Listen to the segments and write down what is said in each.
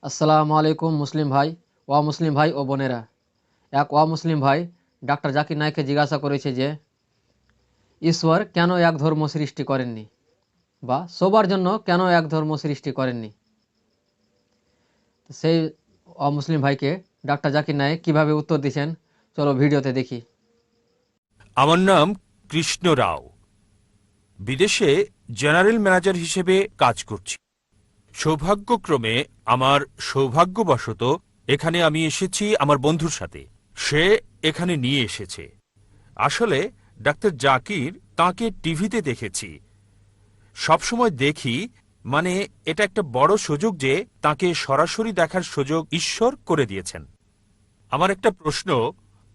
আসসালামু আলাইকুম মুসলিম ভাই, মুসলিম ভাই ও বোনেরা। এক মুসলিম ভাই ডাক্তার জাকির নায়েককে জিজ্ঞাসা করেছে যে ঈশ্বর কেন এক ধর্ম সৃষ্টি করেননি, বা সবার জন্য কেন এক ধর্ম সৃষ্টি করেননি। তো সেই মুসলিম ভাইকে ডাক্তার জাকির নায়েক কিভাবে উত্তর দিয়েছেন, চলো ভিডিওতে দেখি। আমার নাম কৃষ্ণ রাও। বিদেশে জেনারেল ম্যানেজার হিসেবে কাজ করছি। সৌভাগ্যক্রমে আমার সৌভাগ্যবশত এখানে আমি এসেছি আমার বন্ধুর সাথে। সে এখানে নিয়ে এসেছে। আসলে ডাক্তার জাকির তাকে টিভিতে দেখেছি, সবসময় দেখি। মানে এটা একটা বড় সুযোগ যে তাকে সরাসরি দেখার সুযোগ ঈশ্বর করে দিয়েছেন। আমার একটা প্রশ্ন,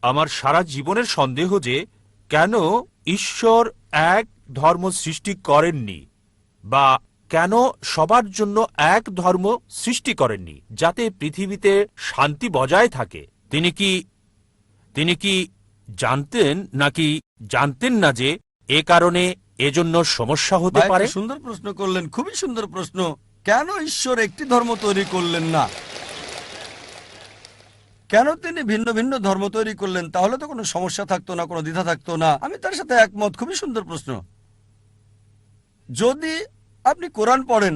আমার সারা জীবনের সন্দেহ যে কেন ঈশ্বর এক ধর্ম সৃষ্টি করেননি, বা কেন সবার জন্য এক ধর্ম সৃষ্টি করেননি যাতে পৃথিবীতে শান্তি বজায় থাকে। তিনি কি জানতেন নাকি জানতেন না যে এ কারণে এজন্য সমস্যা হতে পারে? সুন্দর প্রশ্ন করলেন, খুবই সুন্দর প্রশ্ন। কেন ঈশ্বর একটি ধর্ম তৈরি করলেন না? কেন তিনি ভিন্ন ভিন্ন ধর্ম তৈরি করলেন? তাহলে তো কোনো সমস্যা থাকতো না, কোনো দ্বিধা থাকতো না। আমি তার সাথে একমত, খুবই সুন্দর প্রশ্ন। যদি আপনি কোরআন পড়েন,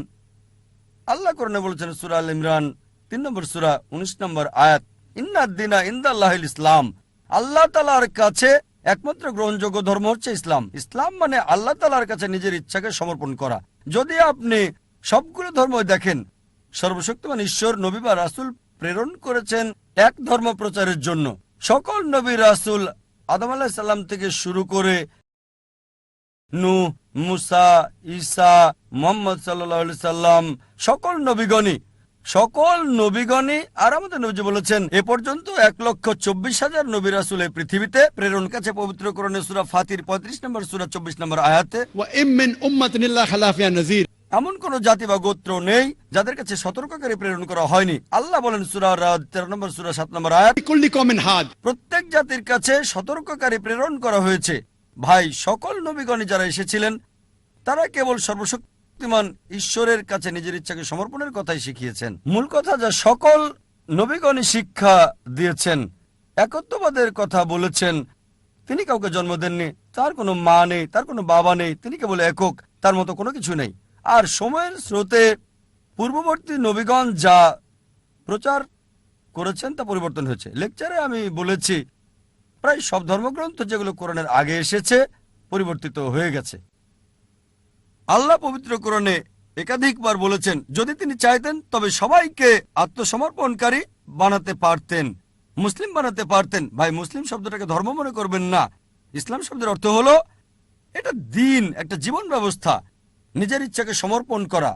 আল্লাহ কোরআনে বলেছেন সূরা আল ইমরান ৩ নম্বর সূরা ১৯ নম্বর আয়াত, ইন্নাদ-দীনা ইনদাল্লাহিল ইসলাম। আল্লাহ তাআলার কাছে একমাত্র গ্রহণযোগ্য ধর্ম হচ্ছে ইসলাম। ইসলাম মানে আল্লাহ তাআলার কাছে নিজের ইচ্ছাকে সমর্পণ করা। যদি আপনি সবগুলো ধর্ম দেখেন, সর্বশক্তিমান ঈশ্বর নবী বা রাসূল প্রেরণ করেছেন এক ধর্ম প্রচারের জন্য। সকল নবী রাসূল আদম আলাইহিস সালাম থেকে শুরু করে নূহ, মুসা, ঈসা, মুহাম্মদ সাল্লাল্লাহু আলাইহি সাল্লাম, সকল নবীগণই আর আমাদের নবী বলেছেন এ পর্যন্ত ১,২৪,০০০ নবী রাসূল এই পৃথিবীতে প্রেরণ কাছে পবিত্র কোরআনে সূরা ফাতির ৩৫ নম্বর সূরা ২৪ নম্বর আয়াতে, এমন কোন জাতি বা গোত্র নেই যাদের কাছে সতর্ককারী প্রেরণ করা হয়নি। আল্লাহ বলেন সূরা রাদ ১৩ নম্বর সূরা ৭ নম্বর আয়াত, প্রত্যেক জাতির কাছে সতর্ককারী প্রেরণ করা হয়েছে। ভাই, সকল নবীগণ যারা এসেছিলেন তারা কেবল সর্বশক্তিমান ঈশ্বরের কাছে নিজের ইচ্ছাকে সমর্পণের কথাই শিখিয়েছেন। মূল কথা যা সকল নবীগণই শিক্ষা দিয়েছেন, একত্ববাদের কথা বলেছেন। তিনি কাউকে জন্ম দেননি, তার কোনো মা নেই, তার কোনো বাবা নেই, তিনি কেবল একক, তার মতো কোনো কিছু নেই। আর সময়ের স্রোতে পূর্ববর্তী নবীগণ যা প্রচার করেছেন তা পরিবর্তন হয়েছে। লেকচারে আমি বলেছি প্রায় সব ধর্মগ্রন্থ যেগুলো কোরআনের আগে এসেছে পরিবর্তিত হয়ে গেছে। আল্লাহ পবিত্র কোরআনে একাধিকবার বলেছেন যদি তিনি চাইতেন তবে সবাইকে আত্মসমর্পণকারী বানাতে পারতেন, মুসলিম বানাতে পারতেন। ভাই, মুসলিম শব্দটাকে ধর্ম মনে করবেন না। ইসলাম শব্দের অর্থ হলো এটা দিন, একটা জীবন ব্যবস্থা, নিজের ইচ্ছাকে সমর্পণ করা।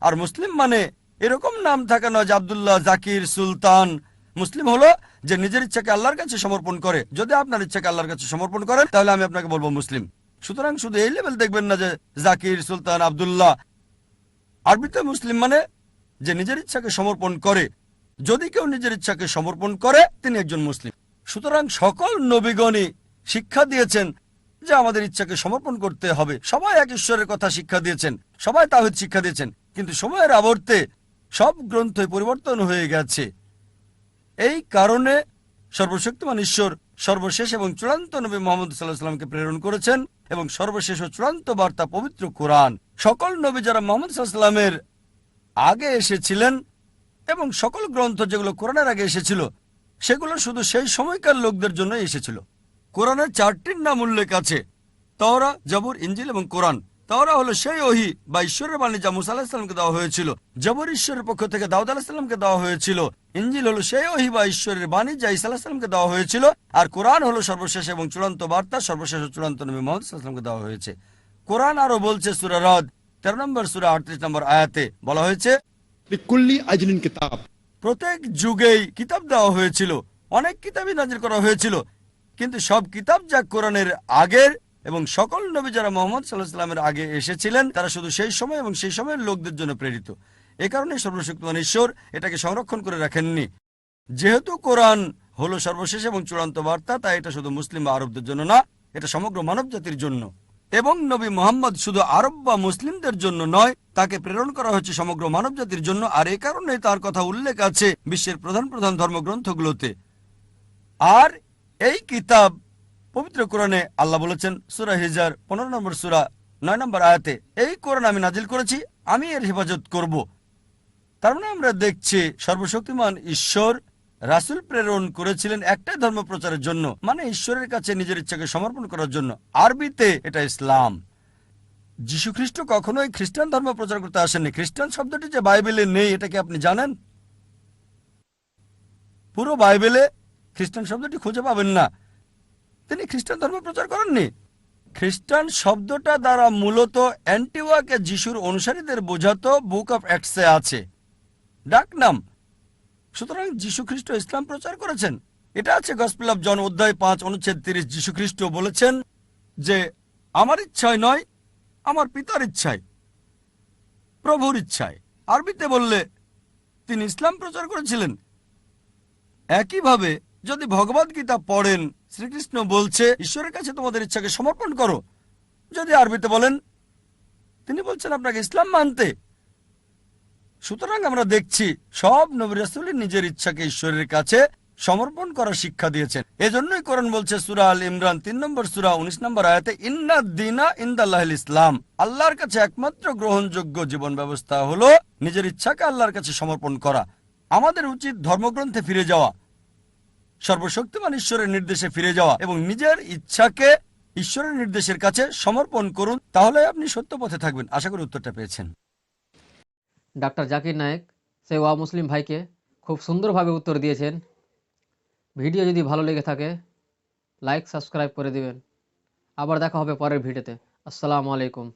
আর মুসলিম মানে এরকম নাম থাকা নয় যে আব্দুল্লাহ, জাকির, সুলতান। মুসলিম হলো যে নিজের ইচ্ছাকে আল্লাহর কাছে সমর্পণ করে। যদি আপনার ইচ্ছাকে আল্লাহর কাছে সমর্পণ করেন তাহলে আমি আপনাকে বলবো মুসলিম। সুতরাং শুধু এই লেভেল দেখবেন না যে জাকির, সুলতান, আব্দুল্লাহ। আরবিতে মুসলিম মানে যে নিজের ইচ্ছাকে সমর্পণ করে। যদি কেউ নিজের ইচ্ছাকে সমর্পণ করে তিনি একজন মুসলিম। সুতরাং সকল নবীগণই শিক্ষা দিয়েছেন যে আমাদের ইচ্ছাকে সমর্পণ করতে হবে। সবাই এক ঈশ্বরের কথা শিক্ষা দিয়েছেন, সবাই তাওহীদ শিক্ষা দিয়েছেন। কিন্তু সময়ের আবর্তে সব গ্রন্থই পরিবর্তন হয়ে গেছে। এই কারণে সর্বশক্তিমান ঈশ্বর সর্বশেষ এবং চূড়ান্ত নবী মুহাম্মদ সাল্লাল্লাহু আলাইহি ওয়াসাল্লামকে প্রেরণ করেছেন, এবং সর্বশেষ ও চূড়ান্ত বার্তা পবিত্র কোরআন। সকল নবী যারা মুহাম্মদ সাল্লাল্লাহু আলাইহি ওয়াসাল্লামের আগে এসেছিলেন, এবং সকল গ্রন্থ যেগুলো কোরআনের আগে এসেছিল সেগুলো শুধু সেই সময়কার লোকদের জন্য এসেছিল। কোরআনের 4টির নাম উল্লেখ আছে: তাওরাত, জবুর, ইনজিল এবং কোরআন। তাওরাত হলো সেই ওহী বা ঈশ্বরের বাণী যা মুসা আলাইহিস সালামকে দেওয়া হয়েছিল। জবুর ঈশ্বরের পক্ষ থেকে দাউদ আলাইহিস সালামকে দেওয়া হয়েছিল। ইনজিল হলো সেই ওহী বা ঈশ্বরের বাণী যা ঈসা আলাইহিস সালামকে দেওয়া হয়েছিল। আর কোরআন হলো সর্বশেষ এবং চূড়ান্ত বার্তা, সর্বশেষ ও চূড়ান্ত নবী মুহাম্মদ সাল্লাল্লাহু আলাইহি ওয়াসাল্লামকে দেওয়া হয়েছে। কোরআন আরো বলছে সূরা রাদ 13 নম্বর সূরা 38 নম্বর আয়াতে বলা হয়েছে প্রত্যেক যুগেই কিতাব দেওয়া হয়েছিল, অনেক কিতাবই নাজিল করা হয়েছিল, কিন্তু সব কিতাব যা কোরআনের আগের এবং সকল নবী যারা মুহাম্মদ সাল্লাল্লাহু আলাইহি ওয়াসাল্লামের আগে এসেছিলেন তারা শুধু সেই সময় এবং সেই সময়ের লোকদের জন্য প্রেরিত। এ কারণে সর্বশক্তিমান ঈশ্বর এটাকে সংরক্ষণ করে রাখেননি। যেহেতু কোরআন হলো সর্বশেষ এবং চূড়ান্ত বার্তা, তাই এটা শুধু মুসলিম বা আরবদের জন্য না, এটা সমগ্র মানব জাতির জন্য। এবং নবী মোহাম্মদ শুধু আরব বা মুসলিমদের জন্য নয়, তাকে প্রেরণ করা হয়েছে সমগ্র মানবজাতির জন্য। আর এ কারণে তার কথা উল্লেখ আছে বিশ্বের প্রধান প্রধান ধর্মগ্রন্থগুলোতে। আর এই কিতাব পবিত্র কোরআনে আল্লাহ বলেছেন সূরা হিজর 15 নম্বর সূরা 9 নম্বর আয়াতে, এই কোরআন আমি নাজিল করেছি, আমি এর হেফাজত করব। তার মানে আমরা দেখছি সর্বশক্তিমান ঈশ্বর রাসূল প্রেরণ করেছিলেন একটাই ধর্ম প্রচারের জন্য, মানে ঈশ্বরের কাছে নিজের ইচ্ছাকে সমর্পণ করার জন্য। আরবিতে এটা ইসলাম। যীশু খ্রিস্ট কখনোই খ্রিস্টান ধর্ম প্রচার করতে আসেননি। খ্রিস্টান শব্দটি যে বাইবেলে নেই, এটা কি আপনি জানেন? পুরো বাইবেলে খ্রিস্টান শব্দটি খুঁজে পাবেন না। তিনি খ্রিস্টান ধর্ম প্রচার করেননি। খ্রিস্টান শব্দটা দ্বারা মূলত অ্যান্টিওয়াকে যিশুর অনুসারীদের বোঝাতো বুক অফ অ্যাক্টসে আছে ডাকনাম। সুতরাং যীশু খ্রিস্ট ইসলাম প্রচার করেছেন। এটা আছে গসপেল অফ জন অধ্যায় 5 অনুচ্ছেদ 30। যীশু খ্রিস্ট বলেছেন যে আমার ইচ্ছায় নয়, আমার পিতার ইচ্ছায়, প্রভুর ইচ্ছায়। আরবিতে বললে তিনি ইসলাম প্রচার করেছিলেন। একইভাবে যদি ভগবদ গীতা পড়েন, শ্রীকৃষ্ণ বলছে ঈশ্বরের কাছে তোমাদের ইচ্ছাকে সমর্পণ করো। যদি আরবিতে বলেন, তিনি বলছেন আপনাকে ইসলাম মানতে। সুতরাং আমরা দেখছি সব নবী রাসূলই নিজের ইচ্ছাকে ঈশ্বরের কাছে সমর্পণ করার শিক্ষা দিয়েছেন। এজন্যই কোরআন বলছে সূরা আল ইমরান 3 নম্বর সূরা 19 নম্বর আয়াতে, ইন্নাদ দীনা ইনদাল্লাহিল ইসলাম। আল্লাহর কাছে একমাত্র গ্রহণযোগ্য জীবন ব্যবস্থা হলো নিজের ইচ্ছাকে আল্লাহর কাছে সমর্পণ করা। আমাদের উচিত ধর্মগ্রন্থে ফিরে যাওয়া, সর্বশক্তিমান ঈশ্বরের নির্দেশে ফিরে যাওয়া এবং নিজের ইচ্ছাকে ঈশ্বরের নির্দেশের কাছে সমর্পণ করুন। তাহলে আপনি সত্য পথে থাকবেন। আশা করি উত্তরটা পেয়েছেন। ডাক্তার জাকির নায়েক সেই ওয়া মুসলিম ভাইকে খুব সুন্দরভাবে উত্তর দিয়েছেন। ভিডিও যদি ভালো লেগে থাকে লাইক সাবস্ক্রাইব করে দিবেন। আবার দেখা হবে পরের ভিডিওতে। আসসালামু আলাইকুম।